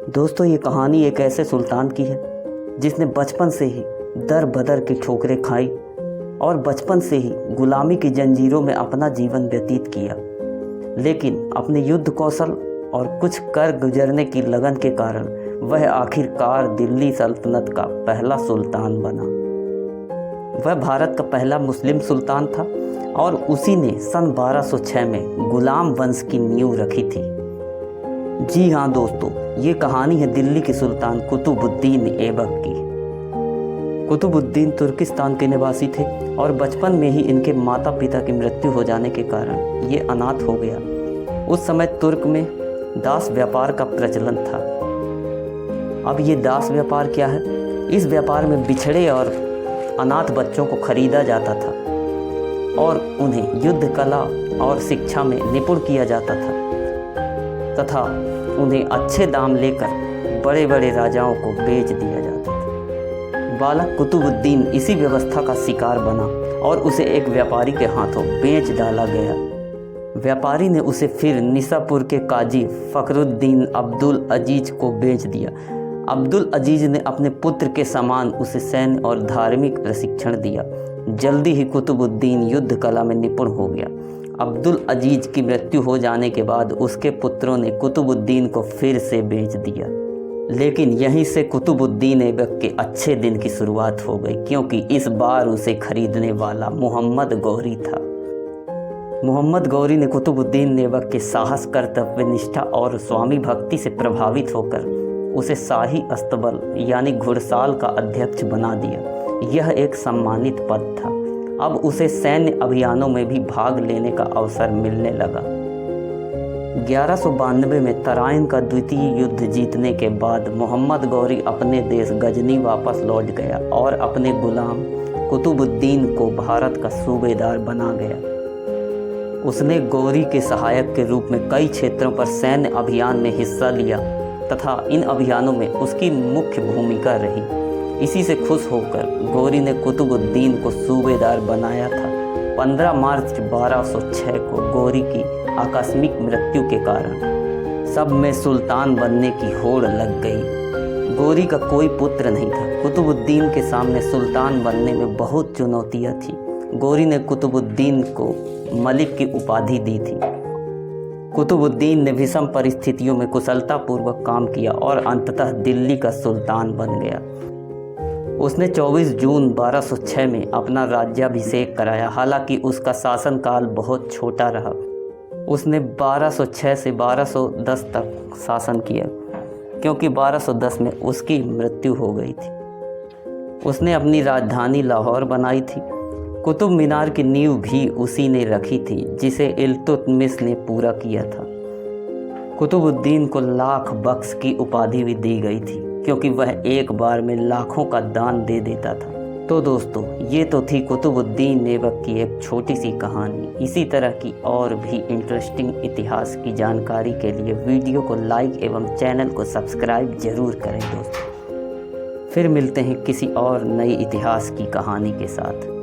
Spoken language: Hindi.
दोस्तों, ये कहानी एक ऐसे सुल्तान की है जिसने बचपन से ही दर बदर की ठोकरें खाई और बचपन से ही गुलामी की जंजीरों में अपना जीवन व्यतीत किया। लेकिन अपने युद्ध कौशल और कुछ कर गुजरने की लगन के कारण वह आखिरकार दिल्ली सल्तनत का पहला सुल्तान बना। वह भारत का पहला मुस्लिम सुल्तान था और उसी ने सन 1206 में गुलाम वंश की नींव रखी थी। जी हाँ दोस्तों, ये कहानी है दिल्ली के सुल्तान कुतुबुद्दीन ऐबक की। कुतुबुद्दीन तुर्किस्तान के निवासी थे और बचपन में ही इनके माता पिता की मृत्यु हो जाने के कारण ये अनाथ हो गया। उस समय तुर्क में दास व्यापार का प्रचलन था। अब ये दास व्यापार क्या है? इस व्यापार में बिछड़े और अनाथ बच्चों को खरीदा जाता था और उन्हें युद्ध कला और शिक्षा में निपुण किया जाता था तथा उन्हें अच्छे दाम लेकर बड़े बड़े राजाओं को बेच दिया जाता था। बालक कुतुबुद्दीन इसी व्यवस्था का शिकार बना और उसे एक व्यापारी के हाथों बेच डाला गया। व्यापारी ने उसे फिर निसापुर के काजी फखरुद्दीन अब्दुल अजीज को बेच दिया। अब्दुल अजीज ने अपने पुत्र के समान उसे सैन्य और धार्मिक प्रशिक्षण दिया। जल्दी ही कुतुबुद्दीन युद्ध कला में निपुण हो गया। अब्दुल अजीज की मृत्यु हो जाने के बाद उसके पुत्रों ने कुतुबुद्दीन को फिर से बेच दिया। लेकिन यहीं से कुतुबुद्दीन ऐबक के अच्छे दिन की शुरुआत हो गई, क्योंकि इस बार उसे खरीदने वाला मोहम्मद गौरी था। मोहम्मद गौरी ने कुतुबुद्दीन ऐबक के साहस, कर्तव्य निष्ठा और स्वामी भक्ति से प्रभावित होकर उसे शाही अस्तबल यानी घुड़साल का अध्यक्ष बना दिया। यह एक सम्मानित पद था। अब उसे सैन्य अभियानों में भी भाग लेने का अवसर मिलने लगा। 1192 में तराइन का द्वितीय युद्ध जीतने के बाद मोहम्मद गौरी अपने देश गजनी वापस लौट गया और अपने गुलाम कुतुबुद्दीन को भारत का सूबेदार बना गया। उसने गौरी के सहायक के रूप में कई क्षेत्रों पर सैन्य अभियान में हिस्सा लिया तथा इन अभियानों में उसकी मुख्य भूमिका रही। इसी से खुश होकर गौरी ने कुतुबुद्दीन को सूबेदार बनाया था। 15 मार्च 1206 को गौरी की आकस्मिक मृत्यु के कारण सब में सुल्तान बनने की होड़ लग गई। गौरी का कोई पुत्र नहीं था। कुतुबुद्दीन के सामने सुल्तान बनने में बहुत चुनौतियाँ थी। गौरी ने कुतुबुद्दीन को मलिक की उपाधि दी थी। कुतुबुद्दीन ने विषम परिस्थितियों में कुशलतापूर्वक काम किया और अंततः दिल्ली का सुल्तान बन गया। उसने 24 जून 1206 में अपना राज्याभिषेक कराया। हालांकि उसका शासनकाल बहुत छोटा रहा। उसने 1206 से 1210 तक शासन किया, क्योंकि 1210 में उसकी मृत्यु हो गई थी। उसने अपनी राजधानी लाहौर बनाई थी। कुतुब मीनार की नींव भी उसी ने रखी थी, जिसे इल्तुतमिश ने पूरा किया था। कुतुबुद्दीन को लाख बख्श की उपाधि भी दी गई थी, क्योंकि वह एक बार में लाखों का दान दे देता था। तो दोस्तों, ये तो थी कुतुबुद्दीन ऐबक की एक छोटी सी कहानी। इसी तरह की और भी इंटरेस्टिंग इतिहास की जानकारी के लिए वीडियो को लाइक एवं चैनल को सब्सक्राइब जरूर करें दोस्तों। फिर मिलते हैं किसी और नई इतिहास की कहानी के साथ।